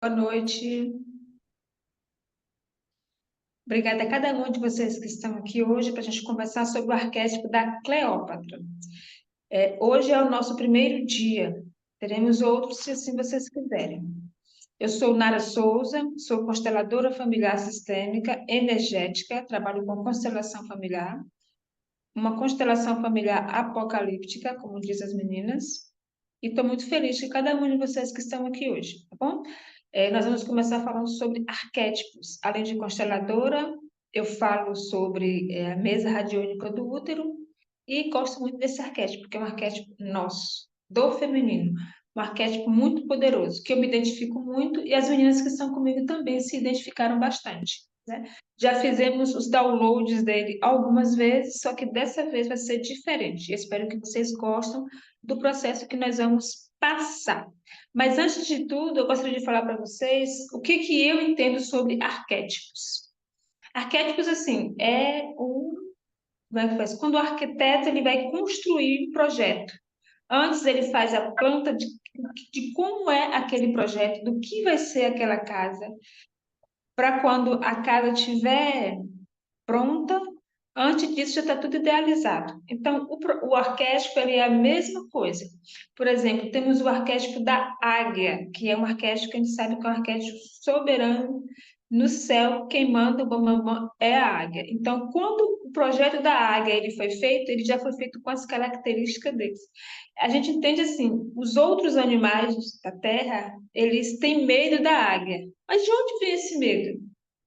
Boa noite. Obrigada a cada um de vocês que estão aqui hoje para a gente conversar sobre o arquétipo da Cleópatra. Hoje é o nosso primeiro dia. Teremos outros se assim vocês quiserem. Eu sou Nara Souza, sou consteladora familiar sistêmica, energética, trabalho com constelação familiar, uma constelação familiar apocalíptica, como diz as meninas, e estou muito feliz de cada um de vocês que estão aqui hoje, tá bom? Nós vamos começar falando sobre arquétipos. Além de consteladora, eu falo sobre a mesa radiônica do útero e gosto muito desse arquétipo, porque é um arquétipo nosso, do feminino, um arquétipo muito poderoso, que eu me identifico muito e as meninas que estão comigo também se identificaram bastante, né? Já fizemos os downloads dele algumas vezes, só que dessa vez vai ser diferente. Eu espero que vocês gostem do processo que nós vamos passar. Mas antes de tudo, eu gostaria de falar para vocês o que eu entendo sobre arquétipos. Arquétipos, assim, como é que faz? Quando o arquiteto ele vai construir um projeto. Antes ele faz a planta de como é aquele projeto, do que vai ser aquela casa, para quando a casa estiver pronta, antes disso já está tudo idealizado. Então, o arquétipo ele é a mesma coisa. Por exemplo, temos o arquétipo da águia, que é um arquétipo que a gente sabe que é um arquétipo soberano no céu, quem manda o bambambam é a águia. Então, quando o projeto da águia ele foi feito, ele já foi feito com as características deles. A gente entende assim, os outros animais da Terra, eles têm medo da águia. Mas de onde vem esse medo?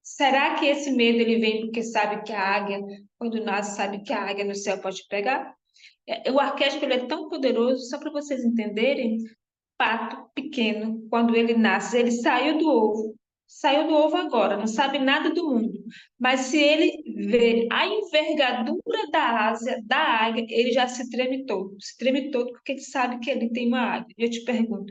Será que esse medo ele vem porque sabe que a águia, quando nasce, sabe que a águia no céu pode pegar? O arquétipo ele é tão poderoso, só para vocês entenderem, pato pequeno, quando ele nasce, ele saiu do ovo agora, não sabe nada do mundo. Mas se ele vê a envergadura da asa da águia, ele já se treme todo porque ele sabe que ele tem uma águia. Eu te pergunto,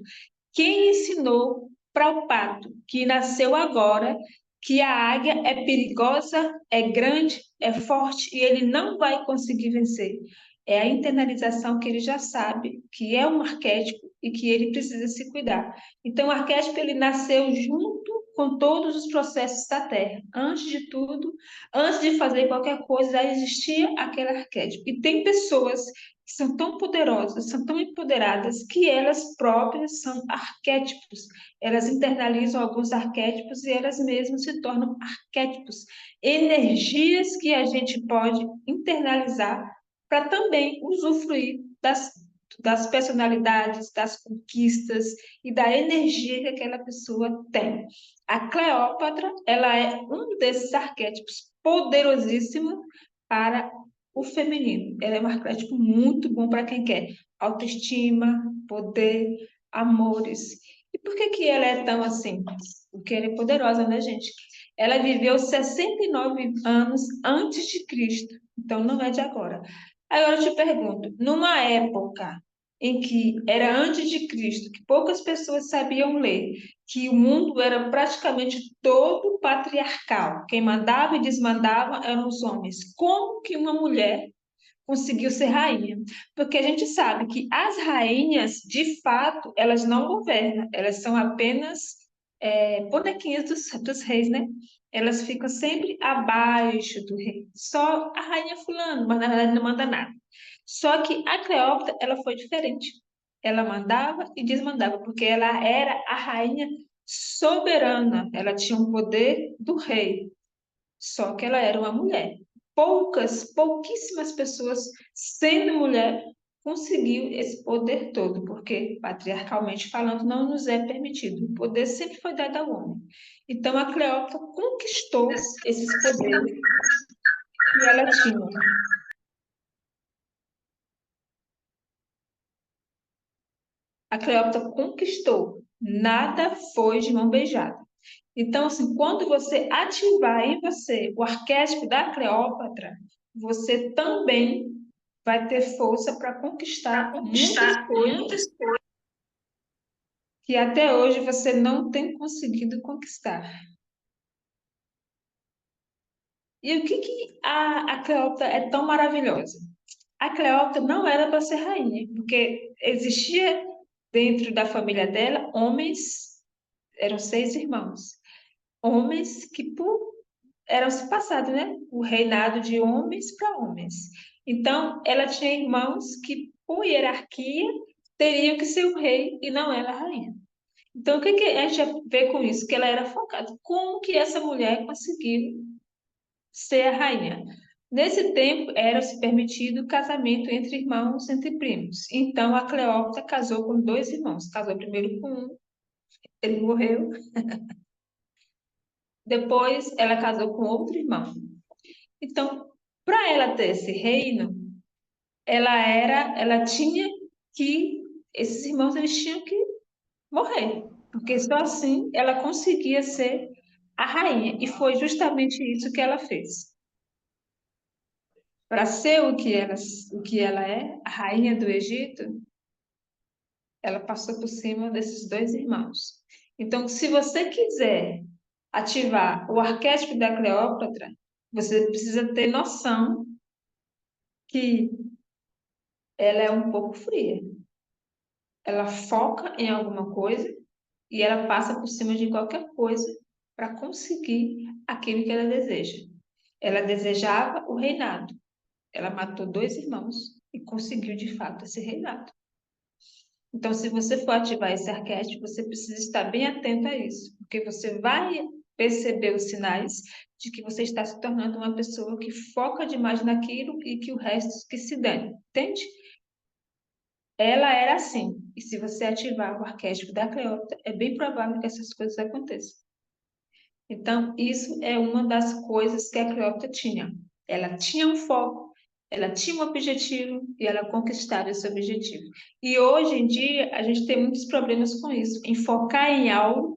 quem ensinou para o pato que nasceu agora que a águia é perigosa, é grande, é forte e ele não vai conseguir vencer? É a internalização que ele já sabe que é um arquétipo e que ele precisa se cuidar. Então, o arquétipo ele nasceu junto com todos os processos da Terra. Antes de tudo, antes de fazer qualquer coisa, já existia aquele arquétipo. E tem pessoas que são tão poderosas, são tão empoderadas, que elas próprias são arquétipos. Elas internalizam alguns arquétipos e elas mesmas se tornam arquétipos. Energias que a gente pode internalizar para também usufruir das personalidades, das conquistas e da energia que aquela pessoa tem. A Cleópatra, ela é um desses arquétipos poderosíssimos para o feminino. Ela é um arquétipo muito bom para quem quer autoestima, poder, amores. E por que que ela é tão assim? Porque ela é poderosa, né, gente? Ela viveu 69 anos antes de Cristo, então não é de agora. Agora eu te pergunto, numa época em que era antes de Cristo, que poucas pessoas sabiam ler, que o mundo era praticamente todo patriarcal, quem mandava e desmandava eram os homens. Como que uma mulher conseguiu ser rainha? Porque a gente sabe que as rainhas, de fato, elas não governam, elas são apenas bonequinhas dos reis, né? Elas ficam sempre abaixo do rei. Só a rainha fulano, mas na verdade não manda nada. Só que a Cleópatra, ela foi diferente. Ela mandava e desmandava, porque ela era a rainha soberana. Ela tinha o poder do rei. Só que ela era uma mulher. Pouquíssimas pessoas, sendo mulher, conseguiu esse poder todo, porque, patriarcalmente falando, não nos é permitido. O poder sempre foi dado ao homem. Então, a Cleópatra conquistou esses poderes que ela tinha. A Cleópatra conquistou. Nada foi de mão beijada. Então, assim, quando você ativar em você o arquétipo da Cleópatra, você também vai ter força para conquistar muitas coisas que até hoje você não tem conseguido conquistar. E o que a Cleópatra é tão maravilhosa? A Cleópatra não era para ser rainha, porque existia dentro da família dela homens eram 6 irmãos, homens que eram se passado, né? O reinado de homens para homens. Então, ela tinha irmãos que, por hierarquia, teriam que ser o rei e não ela a rainha. Então, o que a gente vê com isso? Que ela era focada. Como que essa mulher conseguiu ser a rainha? Nesse tempo, era-se permitido o casamento entre irmãos, entre primos. Então, a Cleópatra casou com 2 irmãos. Casou primeiro com um, ele morreu. Depois, ela casou com outro irmão. Então, para ela ter esse reino, ela tinha que, esses irmãos, eles tinham que morrer, porque só assim ela conseguia ser a rainha, e foi justamente isso que ela fez. Para ser o que ela é, a rainha do Egito, ela passou por cima desses 2 irmãos. Então, se você quiser ativar o arquétipo da Cleópatra, você precisa ter noção que ela é um pouco fria. Ela foca em alguma coisa e ela passa por cima de qualquer coisa para conseguir aquilo que ela deseja. Ela desejava o reinado. Ela matou 2 irmãos e conseguiu de fato esse reinado. Então, se você for ativar esse arquétipo, você precisa estar bem atento a isso, porque você vai perceber os sinais de que você está se tornando uma pessoa que foca demais naquilo e que o resto que se dane, entende? Ela era assim, e se você ativar o arquétipo da Cleópatra, é bem provável que essas coisas aconteçam. Então, isso é uma das coisas que a Cleópatra tinha. Ela tinha um foco, ela tinha um objetivo e ela conquistava esse objetivo. E hoje em dia, a gente tem muitos problemas com isso, em focar em algo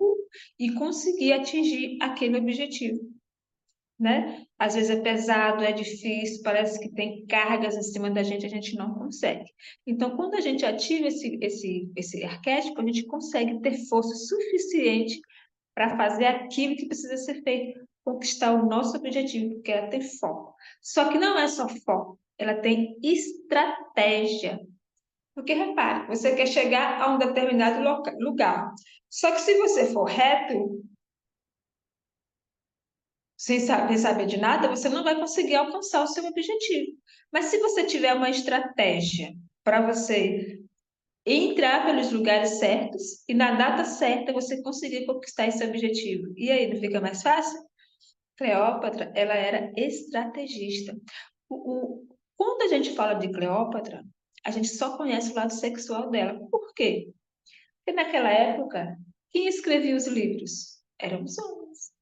e conseguir atingir aquele objetivo, né? Às vezes é pesado, é difícil, parece que tem cargas em cima da gente, a gente não consegue. Então, quando a gente ativa esse arquétipo, a gente consegue ter força suficiente para fazer aquilo que precisa ser feito, conquistar o nosso objetivo, porque ela tem foco. Só que não é só foco, ela tem estratégia. Porque repare, você quer chegar a um determinado lugar. Só que se você for reto, sem saber de nada, você não vai conseguir alcançar o seu objetivo. Mas se você tiver uma estratégia para você entrar pelos lugares certos e na data certa você conseguir conquistar esse objetivo. E aí, não fica mais fácil? Cleópatra, ela era estrategista. Quando a gente fala de Cleópatra, a gente só conhece o lado sexual dela. Por quê? Porque naquela época, quem escrevia os livros? Eram os homens,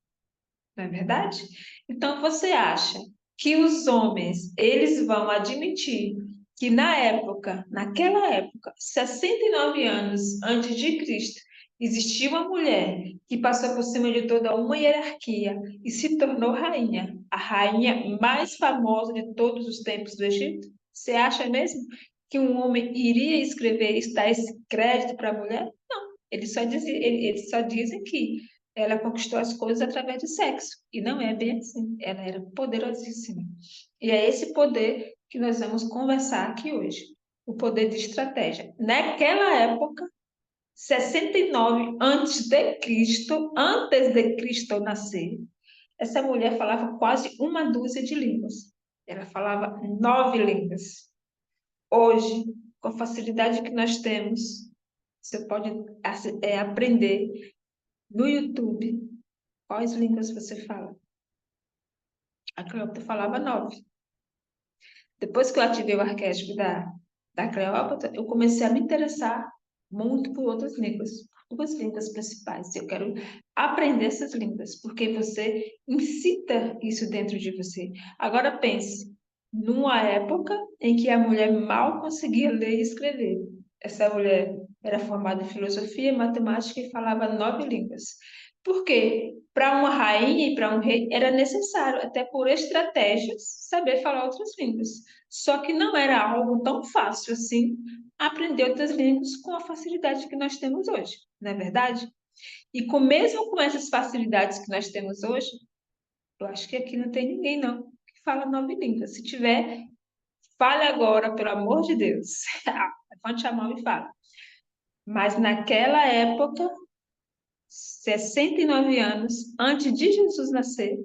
não é verdade? Então, você acha que os homens, eles vão admitir que naquela época, 69 anos antes de Cristo, existia uma mulher que passou por cima de toda uma hierarquia e se tornou rainha, a rainha mais famosa de todos os tempos do Egito? Você acha mesmo que um homem iria escrever isso, dar esse crédito para a mulher? Não, eles só dizem que ela conquistou as coisas através do sexo. E não é bem assim. Ela era poderosíssima. E é esse poder que nós vamos conversar aqui hoje. O poder de estratégia. Naquela época, 69 antes de Cristo nascer, essa mulher falava quase uma dúzia de línguas. Ela falava 9 línguas. Hoje, com a facilidade que nós temos, você pode aprender no YouTube quais línguas você fala. A Cleópatra falava 9. Depois que eu ativei o arquétipo da Cleópatra, eu comecei a me interessar muito por outras línguas, por 2 línguas principais. Eu quero aprender essas línguas, porque você incita isso dentro de você. Agora pense, numa época em que a mulher mal conseguia ler e escrever. Essa mulher era formada em filosofia, matemática e falava 9 línguas. Por quê? Para uma rainha e para um rei era necessário, até por estratégias, saber falar outras línguas. Só que não era algo tão fácil assim aprender outras línguas com a facilidade que nós temos hoje, não é verdade? E mesmo com essas facilidades que nós temos hoje, eu acho que aqui não tem ninguém não que fala 9 línguas. Se tiver, fale agora, pelo amor de Deus. Levante a mão e fala. Mas naquela época 69 anos antes de Jesus nascer,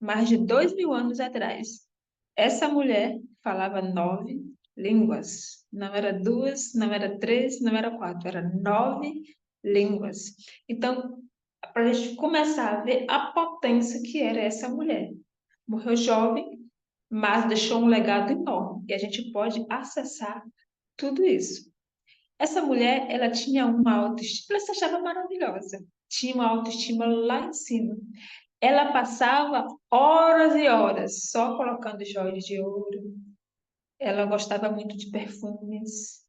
mais de 2.000 anos atrás. Essa mulher falava 9 línguas. Não era duas, não era três, não era quatro, era 9 línguas. Então, para a gente começar a ver a potência que era essa mulher. Morreu jovem, mas deixou um legado enorme. E a gente pode acessar tudo isso. Essa mulher, ela tinha uma autoestima, ela se achava maravilhosa. Tinha uma autoestima lá em cima. Ela passava horas e horas só colocando joias de ouro. Ela gostava muito de perfumes,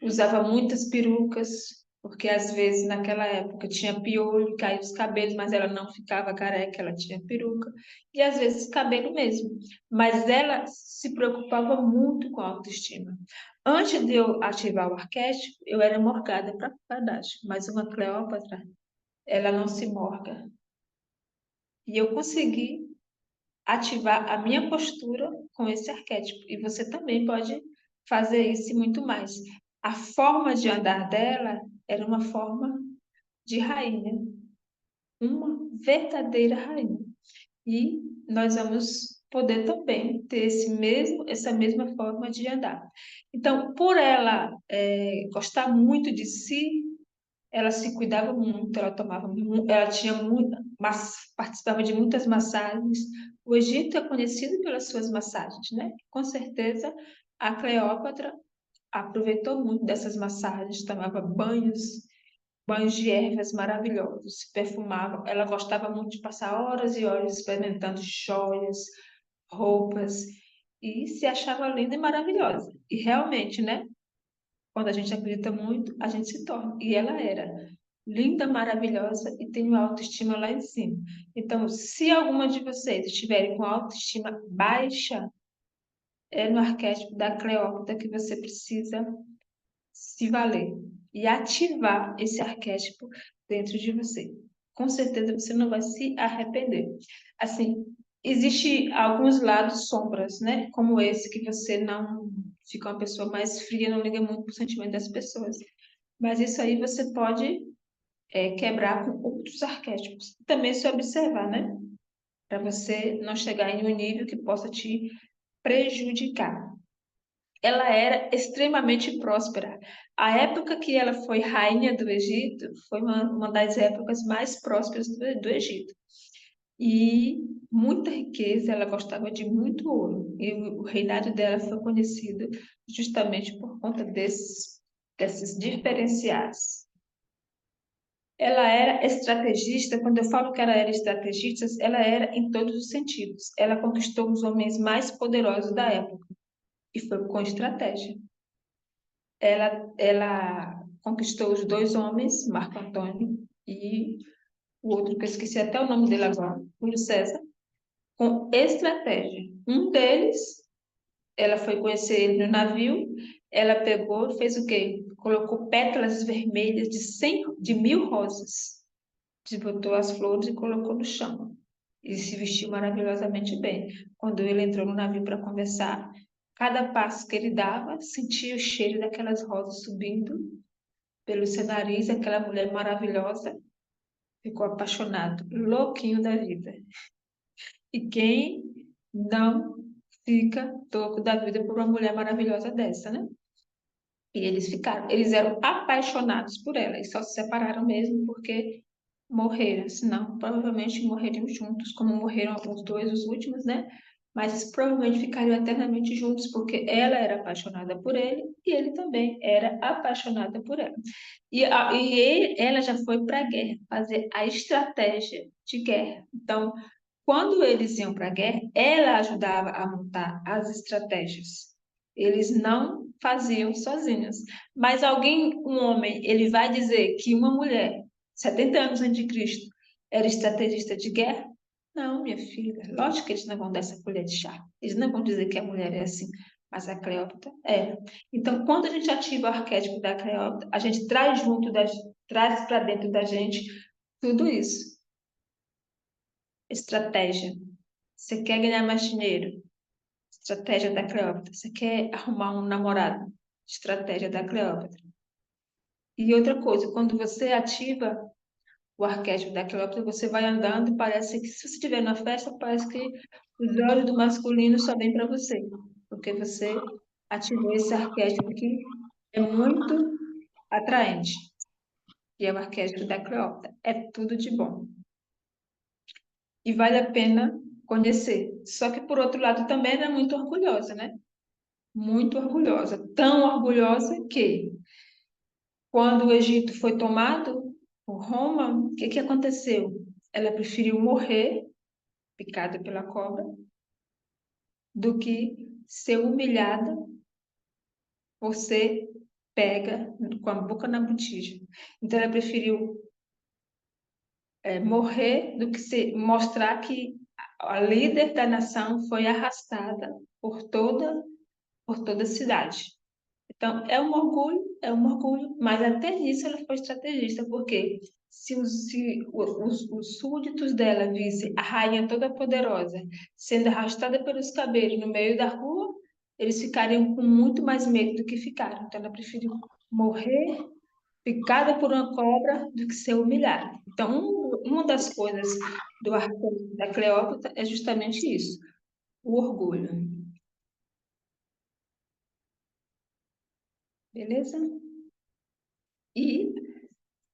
usava muitas perucas, porque às vezes naquela época tinha piolho, caía os cabelos, mas ela não ficava careca, ela tinha peruca, e às vezes cabelo mesmo. Mas ela se preocupava muito com a autoestima. Antes de eu ativar o arquétipo, eu era morgada para baixo, mas uma Cleópatra, ela não se morga. E eu consegui ativar a minha postura com esse arquétipo. E você também pode fazer isso e muito mais. A forma de andar dela era uma forma de rainha, uma verdadeira rainha. E nós vamos poder também ter essa mesma forma de andar. Então, por ela gostar muito de si, ela se cuidava muito, ela tinha participava de muitas massagens. O Egito é conhecido pelas suas massagens, né? Com certeza a Cleópatra aproveitou muito dessas massagens, tomava banhos de ervas maravilhosos, se perfumava. Ela gostava muito de passar horas e horas experimentando joias, roupas e se achava linda e maravilhosa. E realmente, né? Quando a gente acredita muito, a gente se torna. E ela era linda, maravilhosa e tem uma autoestima lá em cima. Então, se alguma de vocês estiverem com autoestima baixa, é no arquétipo da Cleópatra que você precisa se valer e ativar esse arquétipo dentro de você. Com certeza você não vai se arrepender. Assim, existe alguns lados sombras, né? Como esse que você não fica uma pessoa mais fria, não liga muito pro sentimento das pessoas. Mas isso aí você pode quebrar com outros arquétipos. Também se observar, né? Para você não chegar em um nível que possa te prejudicar. Ela era extremamente próspera. A época que ela foi rainha do Egito foi uma das épocas mais prósperas do Egito. E muita riqueza, ela gostava de muito ouro. E o reinado dela foi conhecido justamente por conta desses diferenciais. Ela era estrategista, quando eu falo que ela era estrategista, ela era em todos os sentidos. Ela conquistou os homens mais poderosos da época e foi com estratégia. Ela conquistou os dois homens, Marco Antônio e o outro, que eu esqueci até o nome dele agora, Júlio César, com estratégia. Um deles, ela foi conhecer ele no navio, ela pegou, fez o quê? Colocou pétalas vermelhas de 1.000 rosas, desbotou as flores e colocou no chão. Ele se vestiu maravilhosamente bem. Quando ele entrou no navio para conversar, cada passo que ele dava, sentia o cheiro daquelas rosas subindo pelo seu nariz, aquela mulher maravilhosa ficou apaixonado, louquinho da vida. E quem não fica louco da vida por uma mulher maravilhosa dessa, né? E eles eram apaixonados por ela e só se separaram mesmo porque morreram, senão provavelmente morreriam juntos, como morreram os dois, os últimos, né? Mas eles provavelmente ficariam eternamente juntos, porque ela era apaixonada por ele e ele também era apaixonada por ela. Ela já foi para a guerra, fazer a estratégia de guerra. Então, quando eles iam para a guerra, ela ajudava a montar as estratégias. Eles não faziam sozinhos. Mas um homem, ele vai dizer que uma mulher 70 anos antes de Cristo, era estrategista de guerra? Não, minha filha. Lógico que eles não vão dar essa colher de chá. Eles não vão dizer que a mulher é assim. Mas a Cleópatra era. Então, quando a gente ativa o arquétipo da Cleópatra, a gente traz para dentro da gente tudo isso. Estratégia. Você quer ganhar mais dinheiro? Estratégia da Cleópatra. Você quer arrumar um namorado? Estratégia da Cleópatra. E outra coisa, quando você ativa o arquétipo da Cleópatra, você vai andando e parece que, se você estiver na festa, parece que os olhos do masculino só vêm para você, porque você ativou esse arquétipo que é muito atraente, que é o arquétipo da Cleópatra. É tudo de bom. E vale a pena conhecer. Só que, por outro lado, também ela é muito orgulhosa, né? Muito orgulhosa. Tão orgulhosa que, quando o Egito foi tomado por Roma, o que que aconteceu? Ela preferiu morrer picada pela cobra do que ser humilhada por ser pega com a boca na botija. Então, ela preferiu morrer do que mostrar que a líder da nação foi arrastada por toda a cidade. Então, é um orgulho, mas até nisso ela foi estrategista, porque se os súditos dela vissem a rainha toda poderosa sendo arrastada pelos cabelos no meio da rua, eles ficariam com muito mais medo do que ficaram. Então, ela preferiu morrer picada por uma cobra do que ser humilhada. Então, uma das coisas do arquétipo da Cleópatra é justamente isso, o orgulho. Beleza? E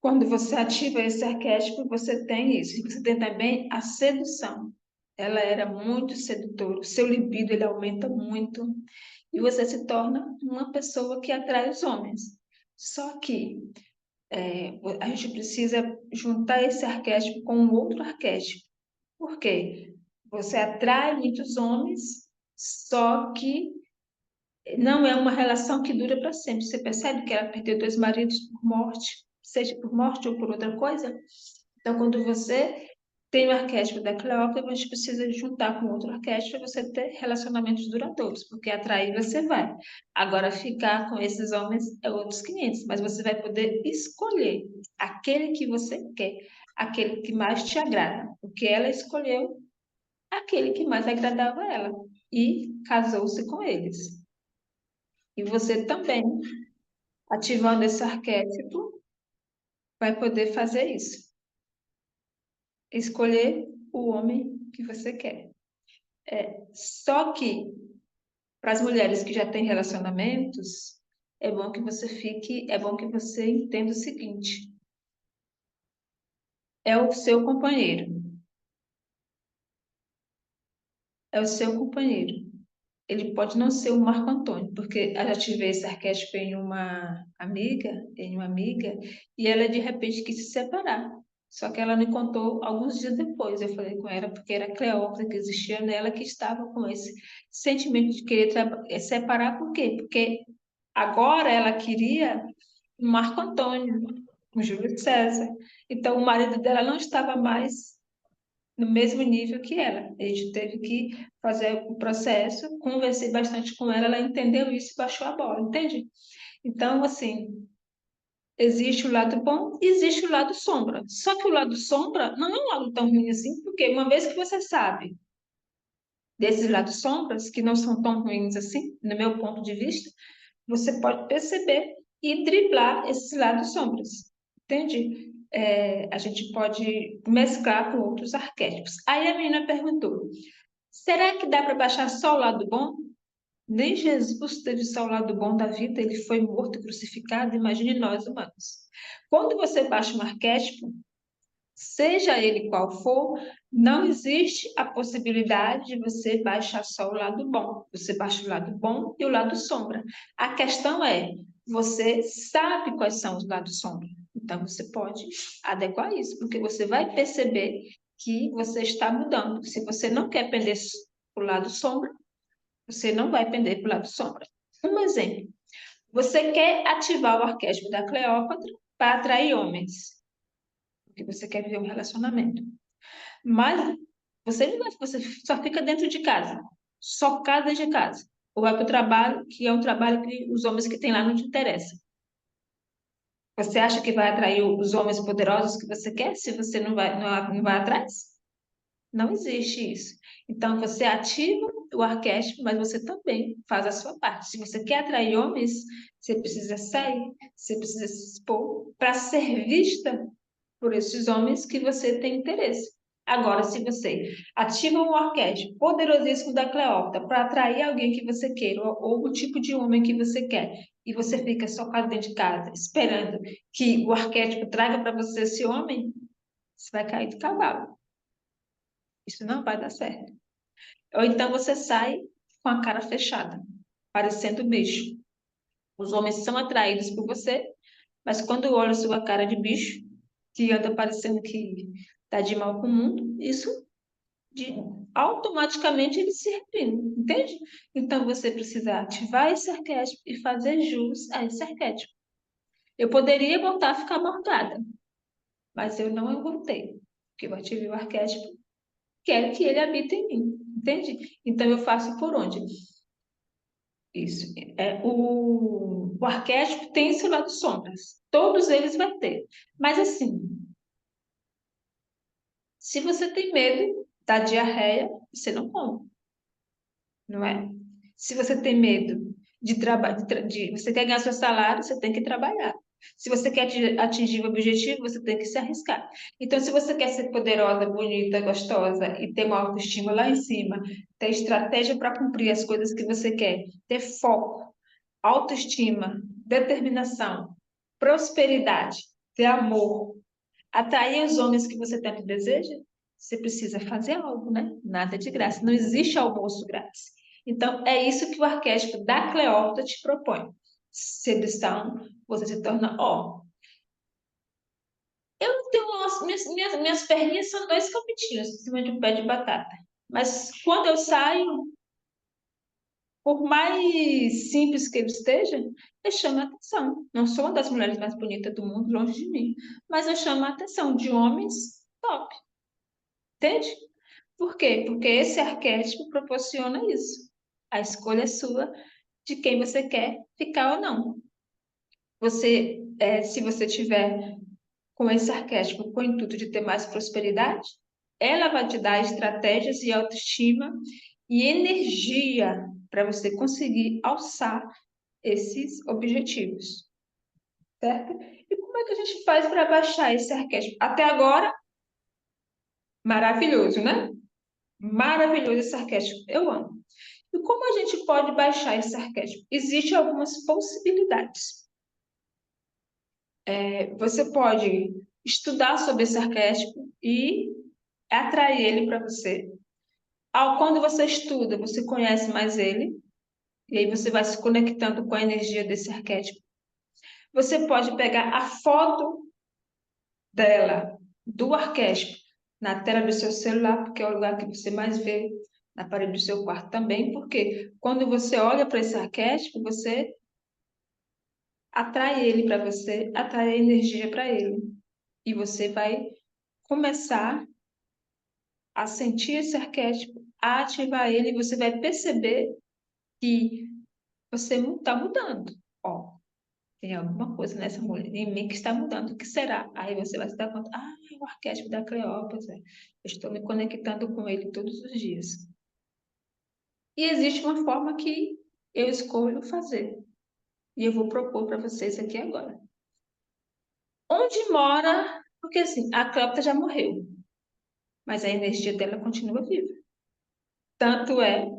quando você ativa esse arquétipo, você tem isso. E você tem também a sedução. Ela era muito sedutora. O seu libido ele aumenta muito. E você se torna uma pessoa que atrai os homens. Só que a gente precisa juntar esse arquétipo com um outro arquétipo. Por quê? Você atrai muitos homens, só que não é uma relação que dura para sempre. Você percebe que ela perdeu dois maridos por morte, seja por morte ou por outra coisa? Então, quando você tem o arquétipo da Cleópatra, a gente precisa juntar com outro arquétipo para você ter relacionamentos duradouros, porque atrair você vai. Agora, ficar com esses homens é outros 500, mas você vai poder escolher aquele que você quer, aquele que mais te agrada, porque ela escolheu aquele que mais agradava a ela e casou-se com eles. E você também, ativando esse arquétipo, vai poder fazer isso. Escolher o homem que você quer. Só que, para as mulheres que já têm relacionamentos, é bom que você entenda o seguinte: é o seu companheiro, é o seu companheiro. Ele pode não ser o Marco Antônio, porque eu já tive esse arquétipo em uma amiga, e ela de repente quis se separar. Só que ela me contou alguns dias depois. Eu falei com ela porque era a Cleópatra que existia nela que estava com esse sentimento de querer separar. Por quê? Porque agora ela queria um Marco Antônio, um Júlio César. Então o marido dela não estava mais no mesmo nível que ela. A gente teve que fazer o processo, conversei bastante com ela, ela entendeu isso e baixou a bola, entende? Então, assim, existe o lado bom e existe o lado sombra. Só que o lado sombra não é um lado tão ruim assim, porque uma vez que você sabe desses lados sombras, que não são tão ruins assim, no meu ponto de vista, você pode perceber e driblar esses lados sombras, entende? A gente pode mesclar com outros arquétipos. Aí a menina perguntou: será que dá para baixar só o lado bom? Nem Jesus teve só o lado bom da vida, ele foi morto e crucificado, imagine nós humanos. Quando você baixa um arquétipo, seja ele qual for, não existe a possibilidade de você baixar só o lado bom. Você baixa o lado bom e o lado sombra. A questão é, você sabe quais são os lados sombra. Então, você pode adequar isso, porque você vai perceber que você está mudando. Se você não quer pender para o lado sombra, você não vai pender para o lado sombra. Um exemplo. Você quer ativar o arquétipo da Cleópatra para atrair homens, porque você quer viver um relacionamento. Mas você só fica dentro de casa, só casa de casa. Ou vai para o trabalho, que é um trabalho que os homens que tem lá não te interessam. Você acha que vai atrair os homens poderosos que você quer se você não vai atrás? Não existe isso. Então, você ativa o arquétipo, mas você também faz a sua parte. Se você quer atrair homens, você precisa sair, você precisa se expor para ser vista por esses homens que você tem interesse. Agora, se você ativa um arquétipo poderosíssimo da Cleópatra para atrair alguém que você queira, ou o tipo de homem que você quer, e você fica só quase dentro de casa, esperando que o arquétipo traga para você esse homem, você vai cair do cavalo. Isso não vai dar certo. Ou então você sai com a cara fechada, parecendo bicho. Os homens são atraídos por você, mas quando olham sua cara de bicho, que anda parecendo que está de mal com o mundo, isso de, automaticamente ele se reprime, entende? Então você precisa ativar esse arquétipo e fazer jus a esse arquétipo. Eu poderia voltar a ficar morgada, mas eu não voltei, porque eu ativei o arquétipo, quero que ele habite em mim, entende? Então eu faço por onde? Isso. O arquétipo tem seu lado sombras. Todos eles vai ter. Mas assim, se você tem medo da diarreia, você não come, não é? Se você tem medo de trabalhar, você quer ganhar seu salário, você tem que trabalhar. Se você quer atingir o objetivo, você tem que se arriscar. Então, se você quer ser poderosa, bonita, gostosa e ter uma autoestima lá em cima, ter estratégia para cumprir as coisas que você quer, ter foco, autoestima, determinação, prosperidade, ter amor, atrair os homens que você tanto deseja, você precisa fazer algo, né? Nada de graça. Não existe almoço grátis. Então, é isso que o arquétipo da Cleópatra te propõe. Sedução, você se torna, ó, eu não tenho, minhas perninhas são dois capitinhos em cima de um pé de batata. Mas quando eu saio, por mais simples que ele esteja, eu chamo a atenção. Não sou uma das mulheres mais bonitas do mundo, longe de mim, mas eu chamo a atenção de homens top, entende? Por quê? Porque esse arquétipo proporciona isso. A escolha é sua de quem você quer ficar ou não. Se você tiver com esse arquétipo com o intuito de ter mais prosperidade, ela vai te dar estratégias e autoestima e energia para você conseguir alçar esses objetivos, certo? E como é que a gente faz para baixar esse arquétipo? Até agora, maravilhoso, né? Maravilhoso esse arquétipo, eu amo. E como a gente pode baixar esse arquétipo? Existem algumas possibilidades. Você pode estudar sobre esse arquétipo e atrair ele para você. Quando você estuda, você conhece mais ele, e aí você vai se conectando com a energia desse arquétipo. Você pode pegar a foto dela, do arquétipo, na tela do seu celular, porque é o lugar que você mais vê, na parede do seu quarto também, porque quando você olha para esse arquétipo, você atrai ele para você, atrai energia para ele. E você vai começar a sentir esse arquétipo, a ativar ele, e você vai perceber que você está mudando. Ó, tem alguma coisa nessa mulher em mim que está mudando. O que será? Aí você vai se dar conta, é o arquétipo da Cleópatra. Eu estou me conectando com ele todos os dias. E existe uma forma que eu escolho fazer. E eu vou propor para vocês aqui agora. Onde mora? Porque assim, a Cleópatra já morreu, mas a energia dela continua viva. Tanto é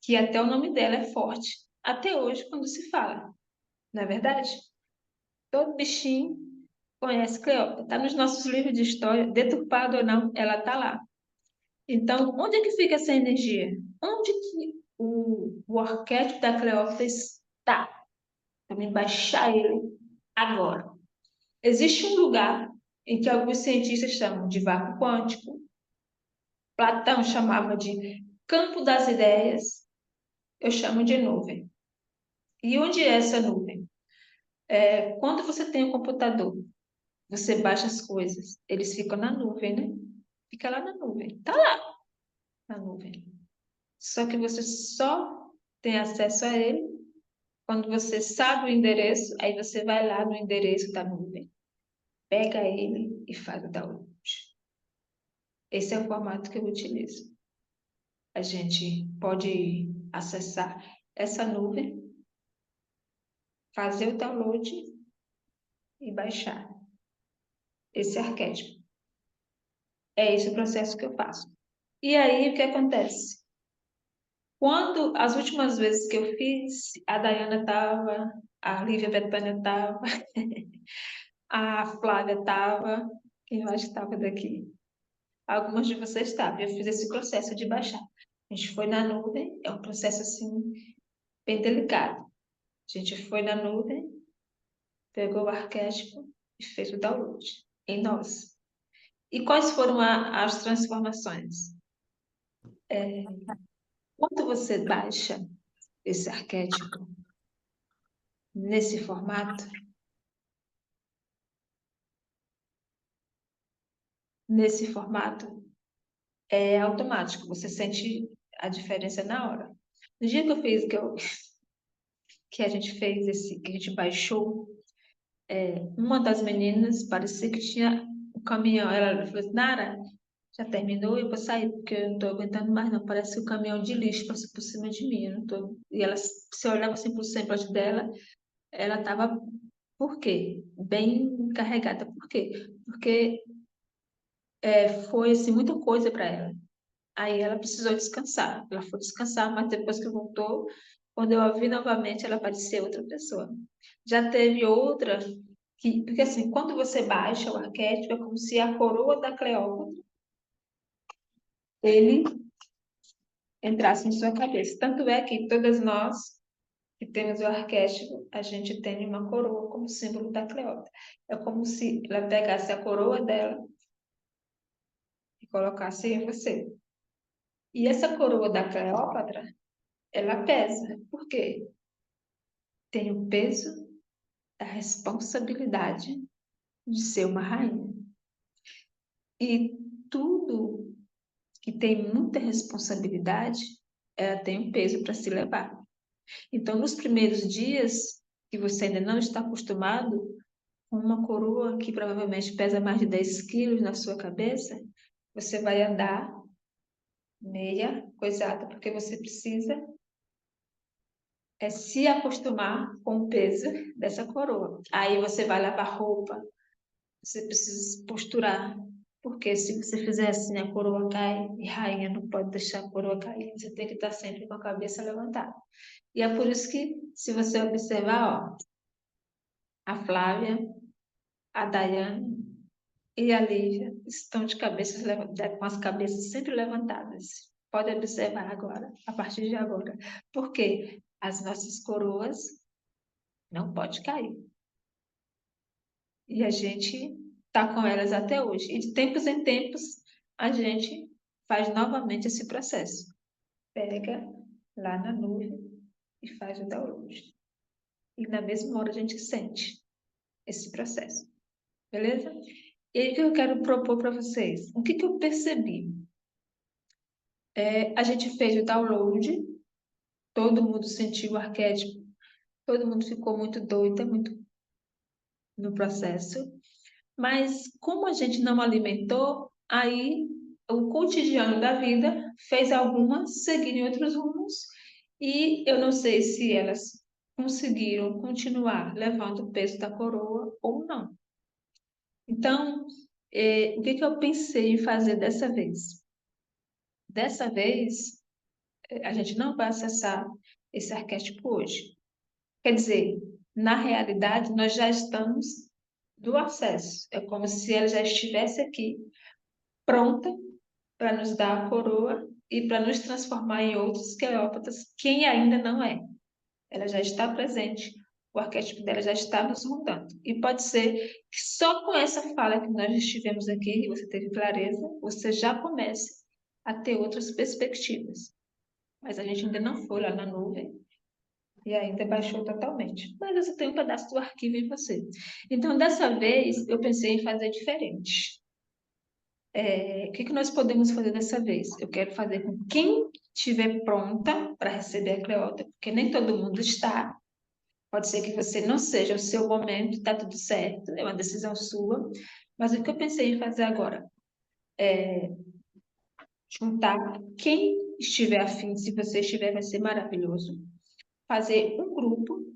que até o nome dela é forte, até hoje, quando se fala. Não é verdade? Todo bichinho conhece Cleópatra. Está nos nossos livros de história, deturpado ou não, ela está lá. Então, onde é que fica essa energia? Onde que o arquétipo da Cleópatra está? Vamos baixar ele agora. Existe um lugar em que alguns cientistas chamam de vácuo quântico, Platão chamava de campo das ideias, eu chamo de nuvem. E onde é essa nuvem? Quando você tem um computador, você baixa as coisas, eles ficam na nuvem, né? Fica lá na nuvem, tá lá na nuvem. Só que você só tem acesso a ele quando você sabe o endereço, aí você vai lá no endereço da nuvem, pega ele e faz o download. Esse é o formato que eu utilizo. A gente pode acessar essa nuvem, fazer o download e baixar. esse arquétipo. É esse o processo que eu faço. E aí, o que acontece? Quando as últimas vezes que eu fiz, a Dayana estava, a Lívia Betânia estava, a Flávia estava, quem mais estava daqui? Algumas de vocês estavam. Eu fiz esse processo de baixar. A gente foi na nuvem, é um processo assim, bem delicado. A gente foi na nuvem, pegou o arquétipo e fez o download em nós. E quais foram as transformações? Quando você baixa esse arquétipo nesse formato, é automático, você sente a diferença na hora. No dia que eu fiz, que a gente fez que a gente baixou, uma das meninas parecia que tinha o caminhão. Ela falou assim, Nara, já terminou? Eu vou sair, porque eu não estou aguentando mais, não. Parece que o caminhão de lixo passou por cima de mim. Eu não tô... E ela, se eu olhava assim por cima dela, ela estava, por quê? Bem carregada. Por quê? Porque foi assim, muita coisa para ela. Aí ela precisou descansar. Ela foi descansar, mas depois que voltou, quando eu a vi novamente, ela parecia outra pessoa. Já teve outra porque assim, quando você baixa o arquétipo, é como se a coroa da Cleópatra, ele entrasse em sua cabeça. Tanto é que todas nós que temos o arquétipo, a gente tem uma coroa como símbolo da Cleópatra. É como se ela pegasse a coroa dela e colocasse em você. E essa coroa da Cleópatra, ela pesa. Por quê? Tem o peso da responsabilidade de ser uma rainha. E tudo que tem muita responsabilidade, ela tem um peso para se levar. Então, nos primeiros dias, que você ainda não está acostumado, com uma coroa que provavelmente pesa mais de 10 quilos na sua cabeça, você vai andar meia coisada, porque você precisa se acostumar com o peso dessa coroa. Aí você vai lavar roupa, você precisa se posturar, porque se você fizer assim, a coroa cai, e rainha não pode deixar a coroa cair, você tem que estar sempre com a cabeça levantada. E é por isso que, se você observar, ó, a Flávia, a Daiane e a Lívia estão com as cabeças sempre levantadas. Pode observar agora, a partir de agora. Porque as nossas coroas não podem cair. E a gente está com elas até hoje. E de tempos em tempos, a gente faz novamente esse processo. Pega lá na nuvem e faz o download. E na mesma hora a gente sente esse processo. Beleza? E aí o que eu quero propor para vocês? O que eu percebi? A gente fez o download, todo mundo sentiu o arquétipo, todo mundo ficou muito doida, muito no processo. Mas como a gente não alimentou, aí o cotidiano da vida fez algumas seguirem outros rumos e eu não sei se elas conseguiram continuar levando o peso da coroa ou não. Então, o que eu pensei em fazer dessa vez? Dessa vez, a gente não vai acessar esse arquétipo hoje. Quer dizer, na realidade, nós já estamos do acesso. É como se ela já estivesse aqui, pronta para nos dar a coroa e para nos transformar em outros Cleópatras, quem ainda não é. Ela já está presente, o arquétipo dela já está nos rondando. E pode ser que só com essa fala que nós estivemos aqui, que você teve clareza, você já comece a ter outras perspectivas. Mas a gente ainda não foi lá na nuvem e ainda baixou totalmente. Mas você tem um pedaço do arquivo em você. Então, dessa vez, eu pensei em fazer diferente. O que nós podemos fazer dessa vez? Eu quero fazer com quem estiver pronta para receber a Cleópatra, porque nem todo mundo está. Pode ser que você não seja o seu momento, está tudo certo, é uma decisão sua. Mas o que eu pensei em fazer agora é juntar quem estiver afim, se você estiver, vai ser maravilhoso. Fazer um grupo,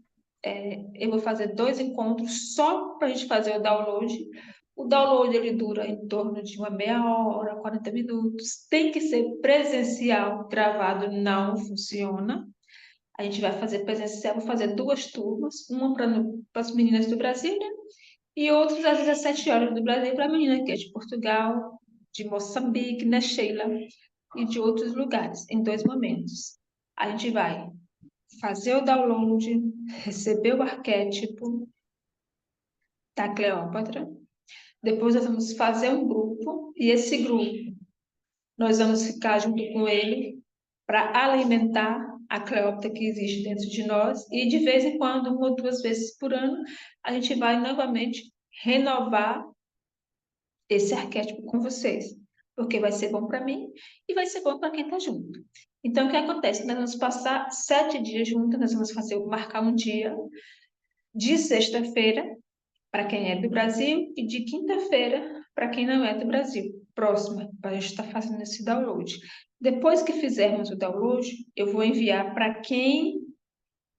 eu vou fazer 2 encontros só para a gente fazer o download, O download ele dura em torno de uma meia hora, 40 minutos. Tem que ser presencial, gravado não funciona. A gente vai fazer presencial, vou fazer 2 turmas, uma para as meninas do Brasil, né? E outras às 17 horas do Brasil para a menina que é de Portugal, de Moçambique, né, Sheila? E de outros lugares, em 2 momentos. A gente vai fazer o download, receber o arquétipo da Cleópatra. Depois nós vamos fazer um grupo, e esse grupo nós vamos ficar junto com ele para alimentar a Cleópatra que existe dentro de nós, e de vez em quando, 1 ou 2 vezes por ano, a gente vai novamente renovar esse arquétipo com vocês, porque vai ser bom para mim e vai ser bom para quem está junto. Então, o que acontece? Nós vamos passar 7 dias juntos, nós vamos marcar um dia de sexta-feira para quem é do Brasil e de quinta-feira para quem não é do Brasil. Próxima, para a gente estar fazendo esse download. Depois que fizermos o download, eu vou enviar para quem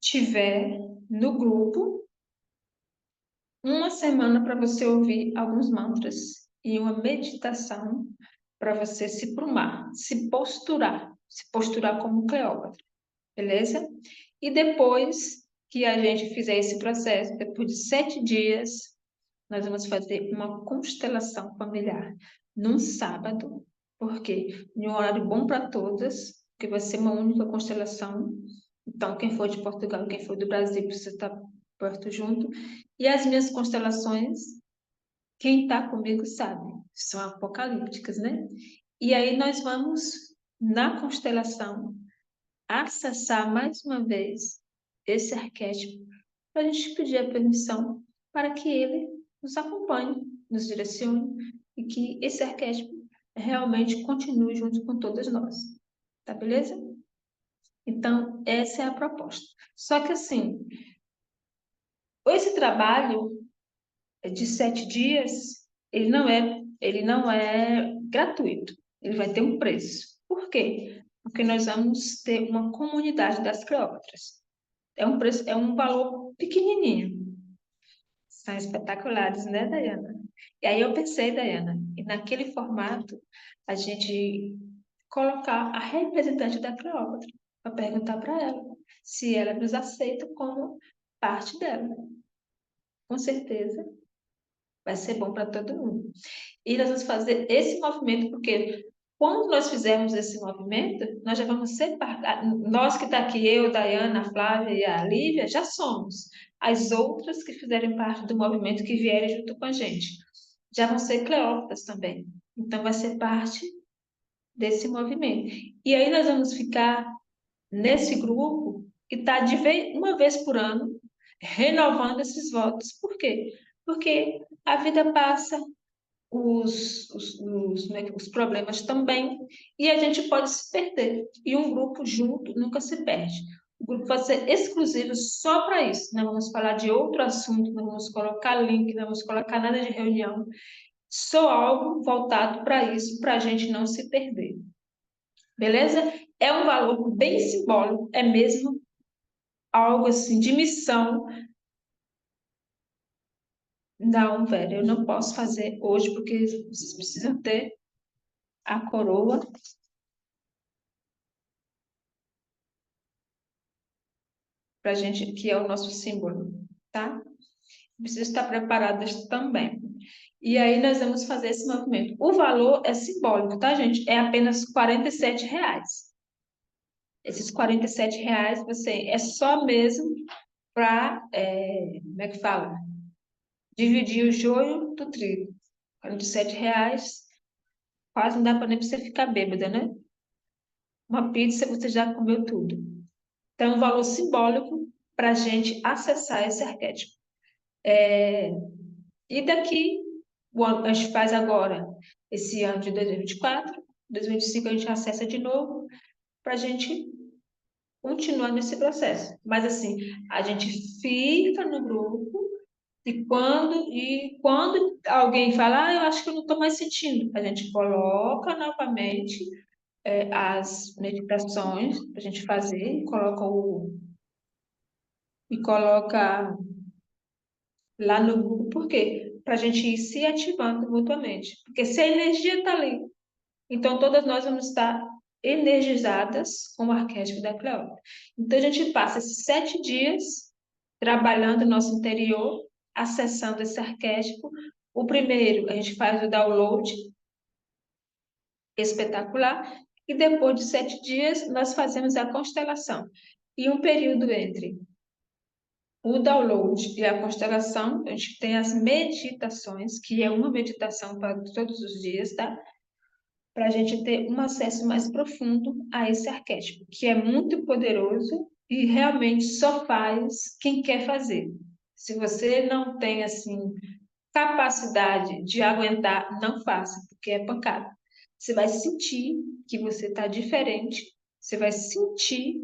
tiver no grupo uma semana para você ouvir alguns mantras e uma meditação para você se prumar, se posturar como Cleópatra, beleza? E depois que a gente fizer esse processo, depois de 7 dias, nós vamos fazer uma constelação familiar num sábado, porque em um horário bom para todas, que vai ser uma única constelação. Então, quem for de Portugal, quem for do Brasil, precisa estar perto junto. E as minhas constelações, quem está comigo sabe, são apocalípticas, né? E aí nós vamos, na constelação, acessar mais uma vez esse arquétipo para a gente pedir a permissão para que ele nos acompanhe, nos direcione e que esse arquétipo realmente continue junto com todas nós. Tá beleza? Então, essa é a proposta. Só que assim, esse trabalho de 7 dias, ele não é gratuito. Ele vai ter um preço. Por quê? Porque nós vamos ter uma comunidade das Cleópatras. É um valor pequenininho. São espetaculares, né, Dayana? E aí eu pensei, Dayana, e naquele formato, a gente colocar a representante da Cleópatra para perguntar para ela se ela nos aceita como parte dela. Com certeza vai ser bom para todo mundo. E nós vamos fazer esse movimento, porque quando nós fizermos esse movimento, nós já vamos ser parte. Nós que está aqui, eu, Dayana, a Flávia e a Lívia, já somos. As outras que fizerem parte do movimento, que vierem junto com a gente, já vão ser Cleópatas também. Então, vai ser parte desse movimento. E aí nós vamos ficar nesse grupo que está uma vez por ano renovando esses votos. Por quê? Porque a vida passa, os problemas também, e a gente pode se perder. E um grupo junto nunca se perde. O grupo vai ser exclusivo só para isso. Não vamos falar de outro assunto, não vamos colocar link, não vamos colocar nada de reunião. Só algo voltado para isso, para a gente não se perder. Beleza? É um valor bem simbólico, é mesmo algo assim de missão. Não, velho, eu não posso fazer hoje porque vocês precisam ter a coroa para gente, que é o nosso símbolo, tá? Precisa estar preparadas também. E aí nós vamos fazer esse movimento. O valor é simbólico, tá, gente? É apenas R$ 47. Esses R$ 47, você é só mesmo para, como é que fala? Dividir o joio do trigo. R$ 47, quase não dá para nem pra você ficar bêbada, né? Uma pizza você já comeu tudo. Então, é um valor simbólico para a gente acessar esse arquétipo. E daqui, a gente faz agora, esse ano de 2024, 2025 a gente acessa de novo, para a gente continuar nesse processo. Mas assim, a gente fica no grupo e quando alguém fala, eu acho que eu não estou mais sentindo, a gente coloca novamente as meditações para a gente fazer, e coloca lá no grupo, por quê? para a gente ir se ativando mutuamente. Porque se a energia está ali, então todas nós vamos estar energizadas com o arquétipo da Cleópatra. Então a gente passa esses 7 dias trabalhando o nosso interior, acessando esse arquétipo. O primeiro, a gente faz o download espetacular, e depois de 7 dias, nós fazemos a constelação. E um período entre o download e a constelação, a gente tem as meditações, que é uma meditação para todos os dias, tá? Para a gente ter um acesso mais profundo a esse arquétipo, que é muito poderoso e realmente só faz quem quer fazer. Se você não tem, assim, capacidade de aguentar, não faça, porque é pancada. Você vai sentir que você está diferente, você vai sentir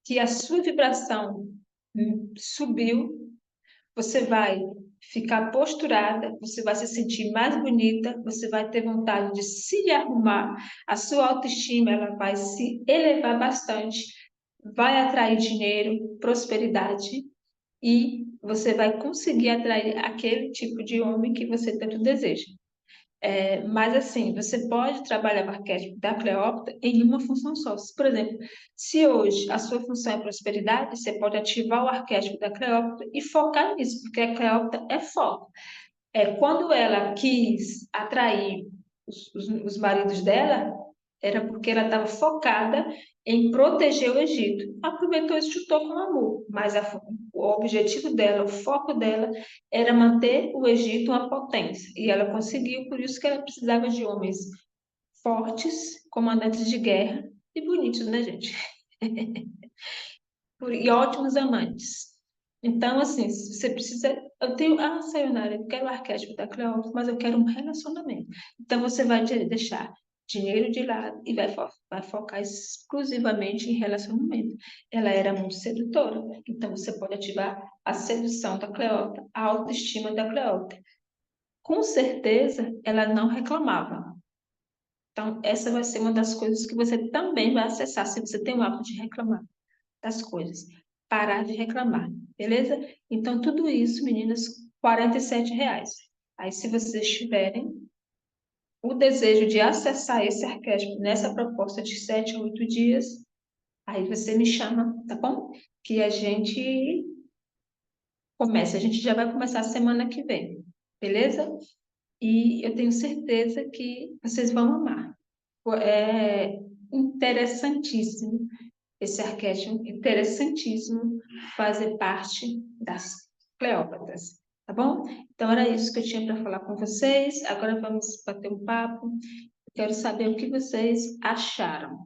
que a sua vibração subiu, você vai ficar posturada, você vai se sentir mais bonita, você vai ter vontade de se arrumar, a sua autoestima ela vai se elevar bastante, vai atrair dinheiro, prosperidade e você vai conseguir atrair aquele tipo de homem que você tanto deseja. Mas assim, você pode trabalhar o arquétipo da Cleópatra em uma função só. Por exemplo, se hoje a sua função é prosperidade, você pode ativar o arquétipo da Cleópatra e focar nisso, porque a Cleópatra é foco. Quando ela quis atrair os maridos dela, era porque ela estava focada em proteger o Egito. Aproveitou e chutou com amor, mas o objetivo dela, o foco dela, era manter o Egito uma potência. E ela conseguiu, por isso que ela precisava de homens fortes, comandantes de guerra e bonitos, né, gente? E ótimos amantes. Então, assim, você precisa. Eu tenho. Ah, Sayonara, eu quero o arquétipo da Cleópatra, mas eu quero um relacionamento. Então, você vai deixar dinheiro de lado e vai focar exclusivamente em relacionamento. Ela era muito sedutora, então você pode ativar a sedução da Cleópatra, a autoestima da Cleópatra. Com certeza, ela não reclamava. Então, essa vai ser uma das coisas que você também vai acessar se você tem o hábito de reclamar das coisas. Parar de reclamar, beleza? Então, tudo isso, meninas, R$ 47. Aí, se vocês tiverem o desejo de acessar esse arquétipo nessa proposta de 7 a 8 dias, aí você me chama, tá bom? Que a gente começa. A gente já vai começar a semana que vem, beleza? E eu tenho certeza que vocês vão amar. É interessantíssimo esse arquétipo, interessantíssimo fazer parte das Cleópatras, tá bom? Então era isso que eu tinha para falar com vocês. Agora vamos bater um papo. Quero saber o que vocês acharam.